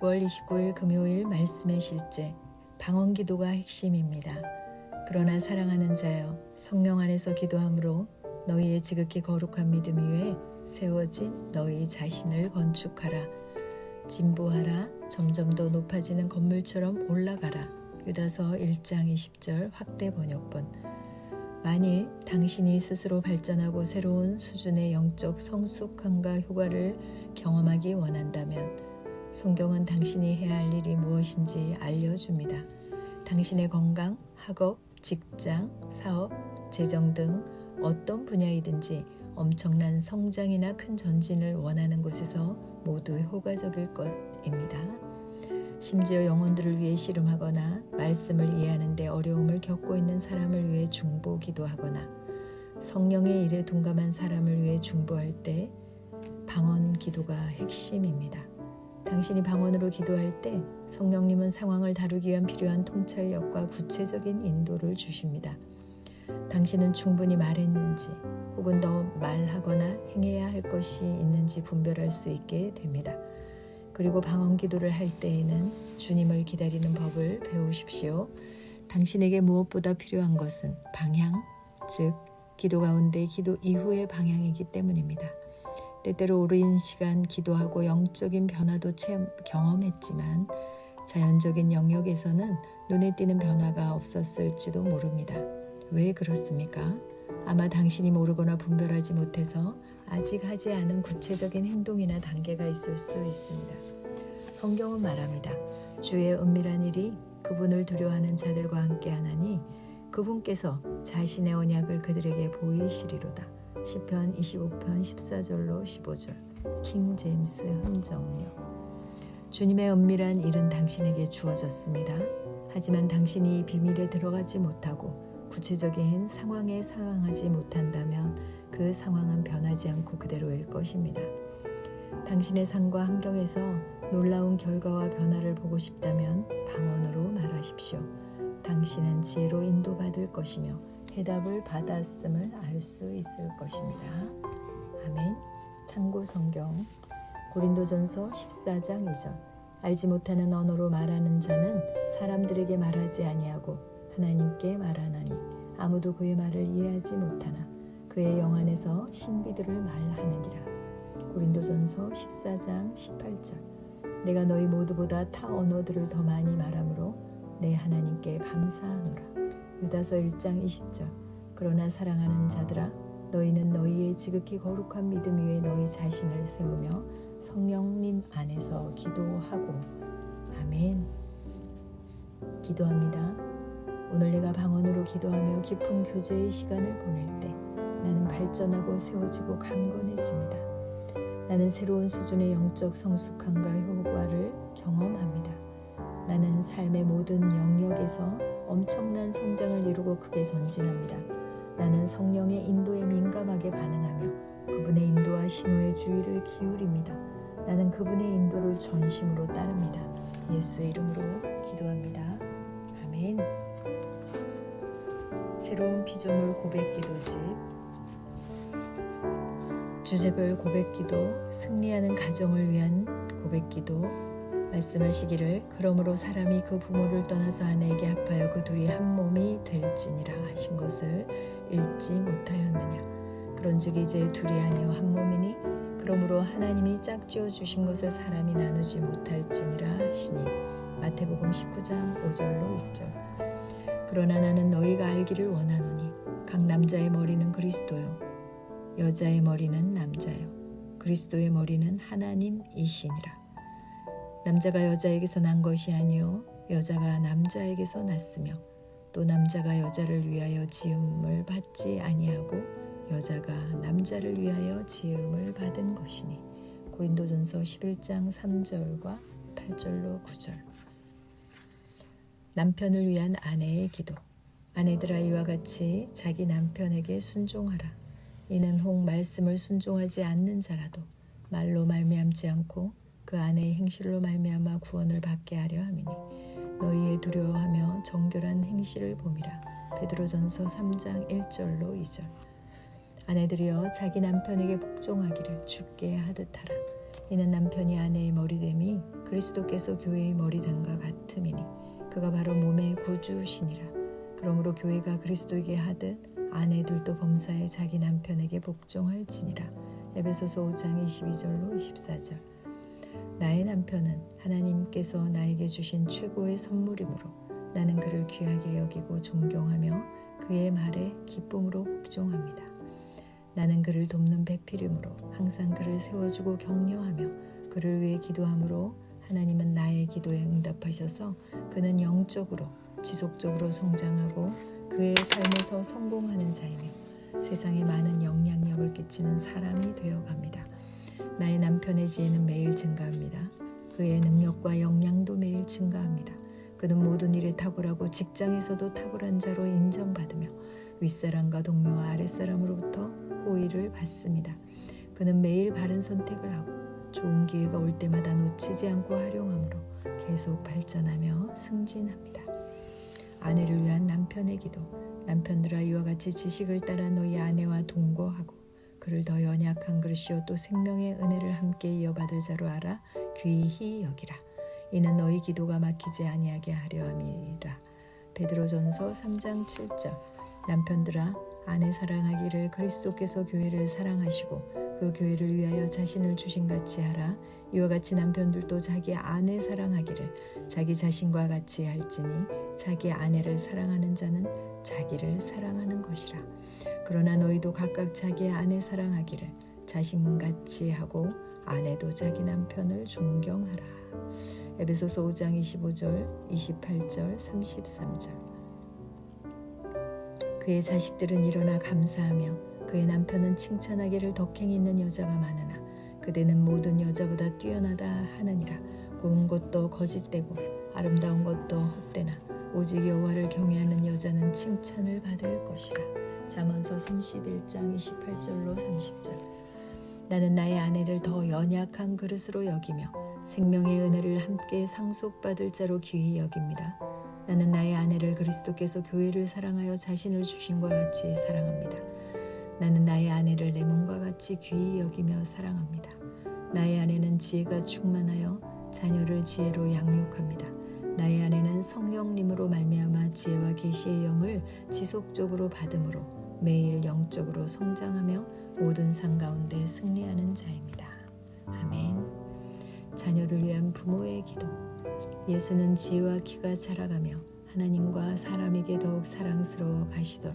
9월 29일 금요일 말씀의 실제 방언기도가 핵심입니다. 그러나 사랑하는 자여, 성령 안에서 기도함으로 너희의 지극히 거룩한 믿음 위에 세워진 너희 자신을 건축하라. 진보하라. 점점 더 높아지는 건물처럼 올라가라. 유다서 1장 20절 확대 번역본. 만일 당신이 스스로 발전하고 새로운 수준의 영적 성숙함과 효과를 경험하기 원한다면 성경은 당신이 해야 할 일이 무엇인지 알려줍니다. 당신의 건강, 학업, 직장, 사업, 재정 등 어떤 분야이든지 엄청난 성장이나 큰 전진을 원하는 곳에서 모두 효과적일 것입니다. 심지어 영혼들을 위해 씨름하거나 말씀을 이해하는 데 어려움을 겪고 있는 사람을 위해 중보 기도하거나 성령의 일에 둔감한 사람을 위해 중보할 때 방언 기도가 핵심입니다. 당신이 방언으로 기도할 때 성령님은 상황을 다루기 위한 필요한 통찰력과 구체적인 인도를 주십니다. 당신은 충분히 말했는지 혹은 더 말하거나 행해야 할 것이 있는지 분별할 수 있게 됩니다. 그리고 방언 기도를 할 때에는 주님을 기다리는 법을 배우십시오. 당신에게 무엇보다 필요한 것은 방향, 즉 기도 가운데 기도 이후의 방향이기 때문입니다. 때때로 오랜 시간 기도하고 영적인 변화도 경험했지만 자연적인 영역에서는 눈에 띄는 변화가 없었을지도 모릅니다. 왜 그렇습니까? 아마 당신이 모르거나 분별하지 못해서 아직 하지 않은 구체적인 행동이나 단계가 있을 수 있습니다. 성경은 말합니다. 주의 은밀한 일이 그분을 두려워하는 자들과 함께 하나니 그분께서 자신의 언약을 그들에게 보이시리로다. 시편 25편 14절로 15절 킹 제임스 흥정역. 주님의 은밀한 일은 당신에게 주어졌습니다. 하지만 당신이 이 비밀에 들어가지 못하고 구체적인 상황에 상황하지 못한다면 그 상황은 변하지 않고 그대로일 것입니다. 당신의 삶과 환경에서 놀라운 결과와 변화를 보고 싶다면 방언으로 말하십시오. 당신은 지혜로 인도받을 것이며 해답을 받았음을 알 수 있을 것입니다. 아멘. 참고 성경 고린도전서 14장 2절. 알지 못하는 언어로 말하는 자는 사람들에게 말하지 아니하고 하나님께 말하나니 아무도 그의 말을 이해하지 못하나 그의 영 안에서 신비들을 말하느니라. 고린도전서 14장 18절. 내가 너희 모두보다 타 언어들을 더 많이 말하므로 내 하나님께 감사하노라. 유다서 1장 20절. 그러나 사랑하는 자들아, 너희는 너희의 지극히 거룩한 믿음 위에 너희 자신을 세우며 성령님 안에서 기도하고. 아멘. 기도합니다. 오늘 내가 방언으로 기도하며 깊은 교제의 시간을 보낼 때 나는 발전하고 세워지고 강건해집니다. 나는 새로운 수준의 영적 성숙함과 효과를 경험합니다. 나는 삶의 모든 영역에서 엄청난 성장을 이루고 크게 전진합니다. 나는 성령의 인도에 민감하게 반응하며 그분의 인도와 신호의 주의를 기울입니다. 나는 그분의 인도를 전심으로 따릅니다. 예수의 이름으로 기도합니다. 아멘. 새로운 피조물 고백기도집 주제별 고백기도 승리하는 가정을 위한 고백기도 말씀하시기를 그러므로 사람이 그 부모를 떠나서 아내에게 합하여 그 둘이 한 몸이 될지니라 하신 것을 읽지 못하였느냐. 그런즉 이제 둘이 아니요 한 몸이니 그러므로 하나님이 짝지어 주신 것을 사람이 나누지 못할지니라 하시니 마태복음 19장 5절로 6절. 그러나 나는 너희가 알기를 원하노니 각 남자의 머리는 그리스도요 여자의 머리는 남자요 그리스도의 머리는 하나님이시니라. 남자가 여자에게서 난 것이 아니요 여자가 남자에게서 났으며 또 남자가 여자를 위하여 지음을 받지 아니하고 여자가 남자를 위하여 지음을 받은 것이니. 고린도전서 11장 3절과 8절로 9절. 남편을 위한 아내의 기도. 아내들아 이와 같이 자기 남편에게 순종하라. 이는 혹 말씀을 순종하지 않는 자라도 말로 말미암지 않고 그 아내의 행실로 말미암아 구원을 받게 하려 함이니 너희의 두려워하며 정결한 행실을 봄이라. 베드로전서 3장 1절로 2절. 아내들이여 자기 남편에게 복종하기를 주께 하듯 하라. 이는 남편이 아내의 머리됨이 그리스도께서 교회의 머리됨과 같음이니 그가 바로 몸의 구주시니라. 그러므로 교회가 그리스도에게 하듯 아내들도 범사에 자기 남편에게 복종할지니라. 에베소서 5장 22절로 24절. 나의 남편은 하나님께서 나에게 주신 최고의 선물이므로 나는 그를 귀하게 여기고 존경하며 그의 말에 기쁨으로 복종합니다. 나는 그를 돕는 배필이므로 항상 그를 세워주고 격려하며 그를 위해 기도함으로 하나님은 나의 기도에 응답하셔서 그는 영적으로 지속적으로 성장하고 그의 삶에서 성공하는 자이며 세상에 많은 영향력을 끼치는 사람이 되어갑니다. 나의 남편의 지혜는 매일 증가합니다. 그의 능력과 역량도 매일 증가합니다. 그는 모든 일에 탁월하고 직장에서도 탁월한 자로 인정받으며 윗사람과 동료와 아랫사람으로부터 호의를 받습니다. 그는 매일 바른 선택을 하고 좋은 기회가 올 때마다 놓치지 않고 활용함으로 계속 발전하며 승진합니다. 아내를 위한 남편의 기도. 남편들아 이와 같이 지식을 따라 너희 아내와 동거하고 그를 더 연약한 그릇이요 또 생명의 은혜를 함께 이어받을 자로 알아 귀히 여기라. 이는 너희 기도가 막히지 아니하게 하려 함이라. 베드로전서 3장 7절. 남편들아 아내 사랑하기를 그리스도께서 교회를 사랑하시고 그 교회를 위하여 자신을 주신 같이 하라. 이와 같이 남편들도 자기 아내 사랑하기를 자기 자신과 같이 할지니 자기 아내를 사랑하는 자는 자기를 사랑하는 것이라. 그러나 너희도 각각 자기 아내 사랑하기를 자신같이 하고 아내도 자기 남편을 존경하라. 에베소서 5장 25절, 28절, 33절. 그의 자식들은 일어나 감사하며 그의 남편은 칭찬하기를 덕행이 있는 여자가 많으나 그대는 모든 여자보다 뛰어나다 하느니라. 고운 것도 거짓되고 아름다운 것도 헛되나 오직 여호와를 경외하는 여자는 칭찬을 받을 것이라. 잠언서 31장 28절로 30절. 나는 나의 아내를 더 연약한 그릇으로 여기며 생명의 은혜를 함께 상속받을 자로 귀히 여깁니다. 나는 나의 아내를 그리스도께서 교회를 사랑하여 자신을 주심과 같이 사랑합니다. 나는 나의 아내를 내 몸과 같이 귀히 여기며 사랑합니다. 나의 아내는 지혜가 충만하여 자녀를 지혜로 양육합니다. 나의 아내는 성령님으로 말미암아 지혜와 계시의 영을 지속적으로 받음으로 매일 영적으로 성장하며 모든 상 가운데 승리하는 자입니다. 아멘. 자녀를 위한 부모의 기도. 예수는 지혜와 키가 자라가며 하나님과 사람에게 더욱 사랑스러워 가시더라.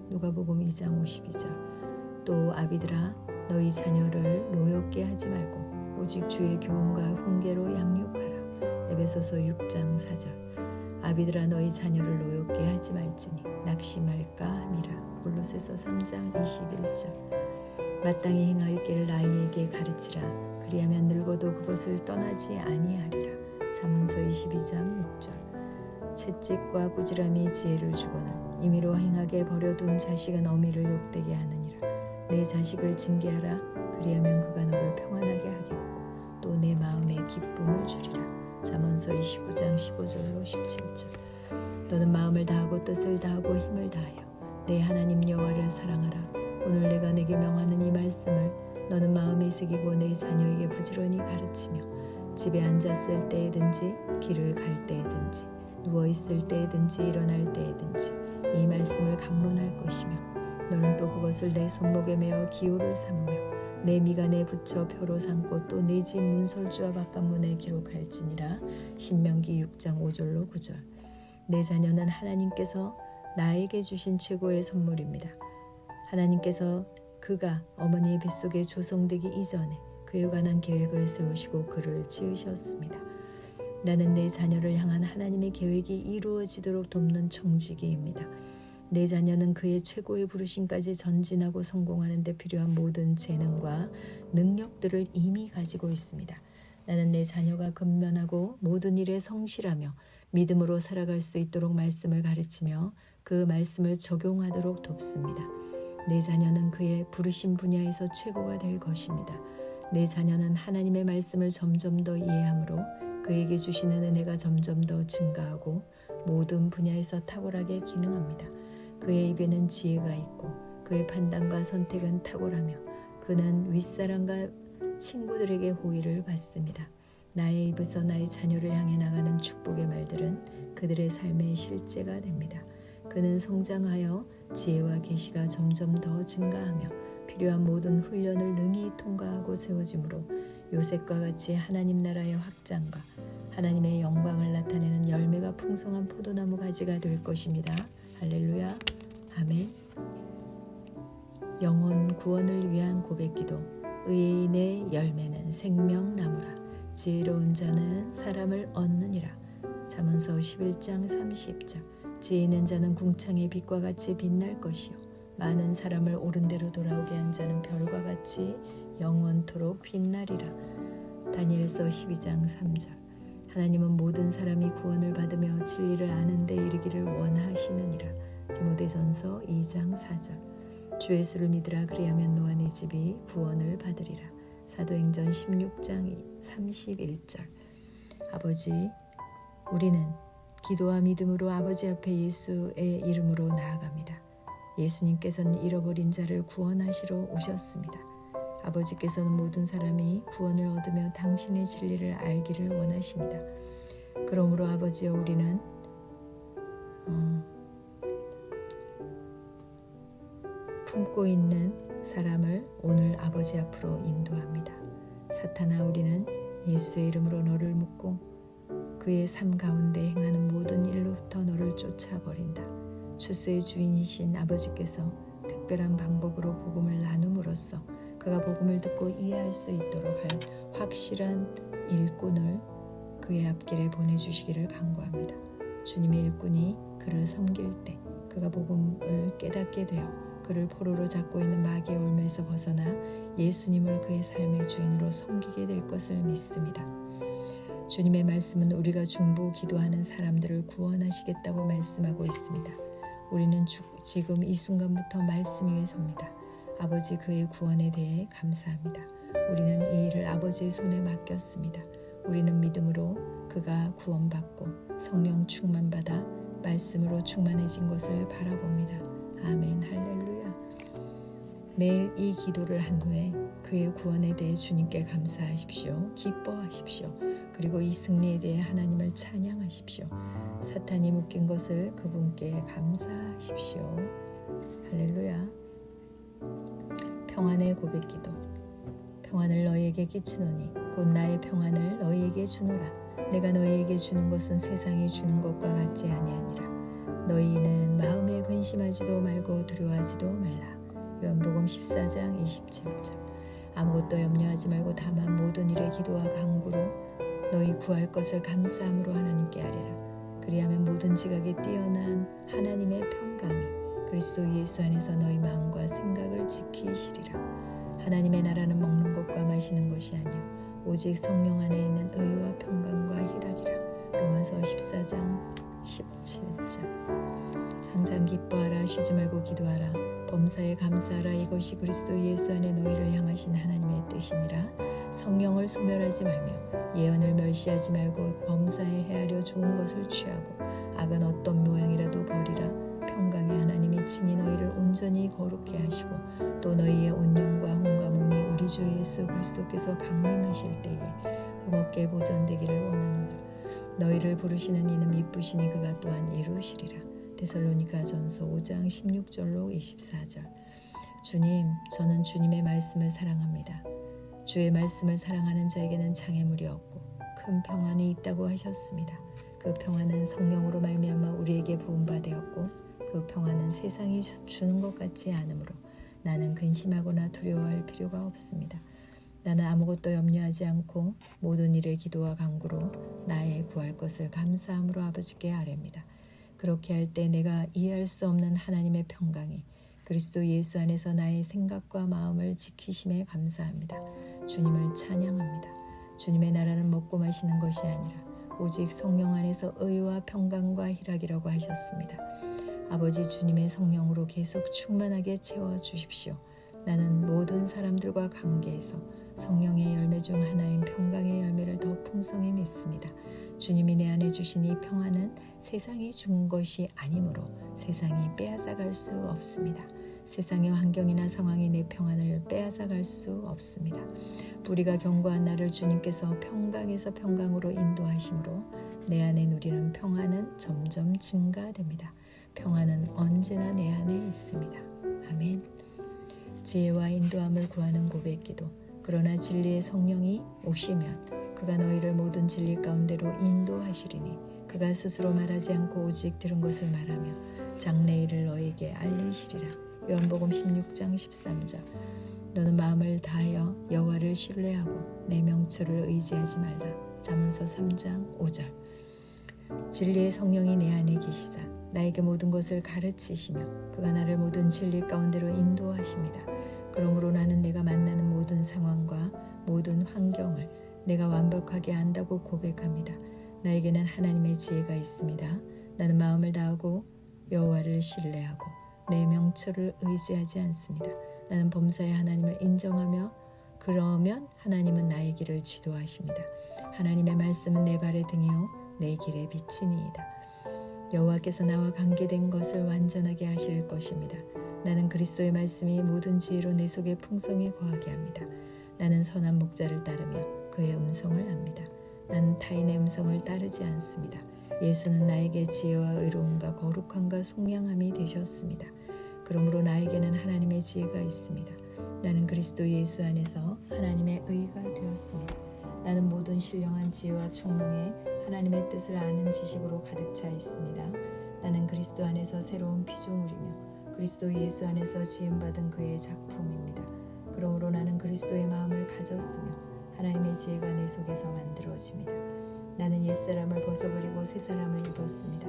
누가복음 2장 52절. 또 아비들아 너희 자녀를 노엽게 하지 말고 오직 주의 교훈과 훈계로 양육하라. 에베소서 6장 4절. 아비들아 너희 자녀를 노엽게 하지 말지니 낙심할까 함이라. 골로새서 3장 21절. 마땅히 행할 길을 아이에게 가르치라. 그리하면 늙어도 그것을 떠나지 아니하리라. 잠언서 22장 6절. 채찍과 꾸지람이 지혜를 주거늘 임의로 행하게 버려둔 자식은 어미를 욕되게 하느니라. 내 자식을 징계하라. 그리하면 그가 너를 평안하게 하겠고 또 내 마음에 기쁨을 주리라. 잠언서 29장 15절로 17절. 너는 마음을 다하고 뜻을 다하고 힘을 다하여 내 하나님 여호와를 사랑하라. 오늘 내가 내게 명하는 이 말씀을 너는 마음에 새기고 내 자녀에게 부지런히 가르치며 집에 앉았을 때에든지 길을 갈 때에든지 누워있을 때에든지 일어날 때에든지 이 말씀을 강론할 것이며 너는 또 그것을 내 손목에 메어 기호를 삼으며 내 미간에 붙여 표로 삼고 또 내 집 문설주와 바깥문에 기록할지니라. 신명기 6장 5절로 9절. 내 자녀는 하나님께서 나에게 주신 최고의 선물입니다. 하나님께서 그가 어머니의 뱃속에 조성되기 이전에 그에 관한 계획을 세우시고 그를 지으셨습니다. 나는 내 자녀를 향한 하나님의 계획이 이루어지도록 돕는 청지기입니다. 내 자녀는 그의 최고의 부르심까지 전진하고 성공하는 데 필요한 모든 재능과 능력들을 이미 가지고 있습니다. 나는 내 자녀가 근면하고 모든 일에 성실하며 믿음으로 살아갈 수 있도록 말씀을 가르치며 그 말씀을 적용하도록 돕습니다. 내 자녀는 그의 부르심 분야에서 최고가 될 것입니다. 내 자녀는 하나님의 말씀을 점점 더 이해함으로 그에게 주시는 은혜가 점점 더 증가하고 모든 분야에서 탁월하게 기능합니다. 그의 입에는 지혜가 있고 그의 판단과 선택은 탁월하며 그는 윗사람과 친구들에게 호의를 받습니다. 나의 입에서 나의 자녀를 향해 나가는 축복의 말들은 그들의 삶의 실제가 됩니다. 그는 성장하여 지혜와 계시가 점점 더 증가하며 필요한 모든 훈련을 능히 통과하고 세워지므로 요셉과 같이 하나님 나라의 확장과 하나님의 영광을 나타내는 열매가 풍성한 포도나무 가지가 될 것입니다. 할렐루야. 아멘. 영혼 구원을 위한 고백기도. 의인의 열매는 생명나무라. 지혜로운 자는 사람을 얻느니라. 잠언서 11장 30절. 지혜 있는 자는 궁창의 빛과 같이 빛날 것이요 많은 사람을 옳은 대로 돌아오게 한 자는 별과 같이 영원토록 빛나리라. 다니엘서 12장 3절. 하나님은 모든 사람이 구원을 받으며 진리를 아는 데 이르기를 원하시느니라. 디모데전서 2장 4절. 주 예수를 믿으라. 그리하면 너와 네 집이 구원을 받으리라. 사도행전 16장 31절. 아버지, 우리는 기도와 믿음으로 아버지 앞에 예수의 이름으로 나아갑니다. 예수님께서는 잃어버린 자를 구원하시러 오셨습니다. 아버지께서는 모든 사람이 구원을 얻으며 당신의 진리를 알기를 원하십니다. 그러므로 아버지여, 우리는 품고 있는 사람을 오늘 아버지 앞으로 인도합니다. 사탄아, 우리는 예수의 이름으로 너를 묶고 그의 삶 가운데 행하는 모든 일로부터 너를 쫓아버린다. 추수의 주인이신 아버지께서 특별한 방법으로 복음을 나눔으로써 그가 복음을 듣고 이해할 수 있도록 할 확실한 일꾼을 그의 앞길에 보내주시기를 간구합니다. 주님의 일꾼이 그를 섬길 때 그가 복음을 깨닫게 되어 그를 포로로 잡고 있는 마귀의 올매에서 벗어나 예수님을 그의 삶의 주인으로 섬기게 될 것을 믿습니다. 주님의 말씀은 우리가 중보 기도하는 사람들을 구원하시겠다고 말씀하고 있습니다. 우리는 지금 이 순간부터 말씀 위에 섭니다. 아버지, 그의 구원에 대해 감사합니다. 우리는 이 일을 아버지의 손에 맡겼습니다. 우리는 믿음으로 그가 구원받고 성령 충만받아 말씀으로 충만해진 것을 바라봅니다. 아멘. 할렐루야. 매일 이 기도를 한 후에 그의 구원에 대해 주님께 감사하십시오. 기뻐하십시오. 그리고 이 승리에 대해 하나님을 찬양하십시오. 사탄이 묶인 것을 그분께 감사하십시오. 할렐루야. 평안의 고백기도. 평안을 너희에게 끼치노니 곧 나의 평안을 너희에게 주노라. 내가 너희에게 주는 것은 세상이 주는 것과 같지 아니하니라. 너희는 마음에 근심하지도 말고 두려워하지도 말라. 요한복음 14장 27절. 아무것도 염려하지 말고 다만 모든 일에 기도와 간구로 너희 구할 것을 감사함으로 하나님께 아뢰라. 그리하면 모든 지각에 뛰어난 하나님의 평강이 그리스도 예수 안에서 너희 마음과 생각을 지키시리라. 하나님의 나라는 먹는 것과 마시는 것이 아니요 오직 성령 안에 있는 의와 평강과 희락이라. 로마서 14장 17절. 항상 기뻐하라. 쉬지 말고 기도하라. 범사에 감사하라. 이것이 그리스도 예수 안에 너희를 향하신 하나님의 뜻이니라. 성령을 소멸하지 말며 예언을 멸시하지 말고 범사에 헤아려 좋은 것을 취하고 악은 어떤 모양이라도 버리라. 평강의 하나님이 친히 너희를 온전히 거룩해 하시고 또 너희의 온 영과 혼과 몸이 우리 주 예수 그리스도께서 강림하실 때에 흠없게 보존되기를 원하노라. 너희를 부르시는 이는 이쁘시니 그가 또한 이루시리라. 데살로니가전서 5장 16절로 24절. 주님, 저는 주님의 말씀을 사랑합니다. 주의 말씀을 사랑하는 자에게는 장애물이 없고 큰 평안이 있다고 하셨습니다. 그 평안은 성령으로 말미암아 우리에게 부음받았고 그 평안은 세상이 주는 것 같지 않으므로 나는 근심하거나 두려워할 필요가 없습니다. 나는 아무것도 염려하지 않고 모든 일에 기도와 간구로 나의 구할 것을 감사함으로 아버지께 아뢰입니다. 그렇게 할 때 내가 이해할 수 없는 하나님의 평강이 그리스도 예수 안에서 나의 생각과 마음을 지키심에 감사합니다. 주님을 찬양합니다. 주님의 나라는 먹고 마시는 것이 아니라 오직 성령 안에서 의와 평강과 희락이라고 하셨습니다. 아버지, 주님의 성령으로 계속 충만하게 채워주십시오. 나는 모든 사람들과 관계에서 성령의 열매 중 하나인 평강의 열매를 더 풍성히 맺습니다. 주님이 내 안에 주신 이 평안은 세상이 준 것이 아니므로 세상이 빼앗아갈 수 없습니다. 세상의 환경이나 상황이 내 평안을 빼앗아갈 수 없습니다. 우리가 견고한 나를 주님께서 평강에서 평강으로 인도하심으로 내 안에 누리는 평안은 점점 증가됩니다. 평안은 언제나 내 안에 있습니다. 아멘. 지혜와 인도함을 구하는 고백기도. 그러나 진리의 성령이 오시면 그가 너희를 모든 진리 가운데로 인도하시리니 그가 스스로 말하지 않고 오직 들은 것을 말하며 장래일을 너희에게 알리시리라. 요한복음 16장 13절. 너는 마음을 다하여 여호와를 신뢰하고 내 명철을 의지하지 말라. 잠언서 3장 5절. 진리의 성령이 내 안에 계시사 나에게 모든 것을 가르치시며 그가 나를 모든 진리 가운데로 인도하십니다. 그러므로 나는 내가 만나는 모든 상황과 모든 환경을 내가 완벽하게 안다고 고백합니다. 나에게는 하나님의 지혜가 있습니다. 나는 마음을 다하고 여호와를 신뢰하고 내 명철을 의지하지 않습니다. 나는 범사의 하나님을 인정하며 그러면 하나님은 나의 길을 지도하십니다. 하나님의 말씀은 내 발의 등이요 내 길의 빛이니이다. 여호와께서 나와 관계된 것을 완전하게 하실 것입니다. 나는 그리스도의 말씀이 모든 지혜로 내 속에 풍성히 거하게 합니다. 나는 선한 목자를 따르며 그의 음성을 압니다. 나는 타인의 음성을 따르지 않습니다. 예수는 나에게 지혜와 의로움과 거룩함과 속량함이 되셨습니다. 그러므로 나에게는 하나님의 지혜가 있습니다. 나는 그리스도 예수 안에서 하나님의 의가 되었습니다. 나는 모든 신령한 지혜와 총명에 하나님의 뜻을 아는 지식으로 가득 차 있습니다. 나는 그리스도 안에서 새로운 피조물이며 그리스도 예수 안에서 지음받은 그의 작품입니다. 그러므로 나는 그리스도의 마음을 가졌으며 하나님의 지혜가 내 속에서 만들어집니다. 나는 옛사람을 벗어버리고 새사람을 입었습니다.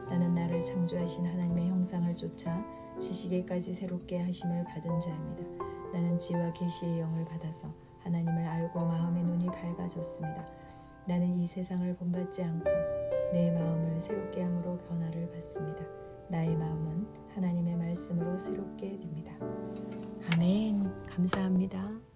나는 나를 창조하신 하나님의 형상을 쫓아 지식에까지 새롭게 하심을 받은 자입니다. 나는 지혜와 계시의 영을 받아서 하나님을 알고 마음의 눈이 밝아졌습니다. 나는 이 세상을 본받지 않고 내 마음을 새롭게 함으로 변화를 받습니다. 나의 마음은 하나님의 말씀으로 새롭게 됩니다. 아멘. 감사합니다.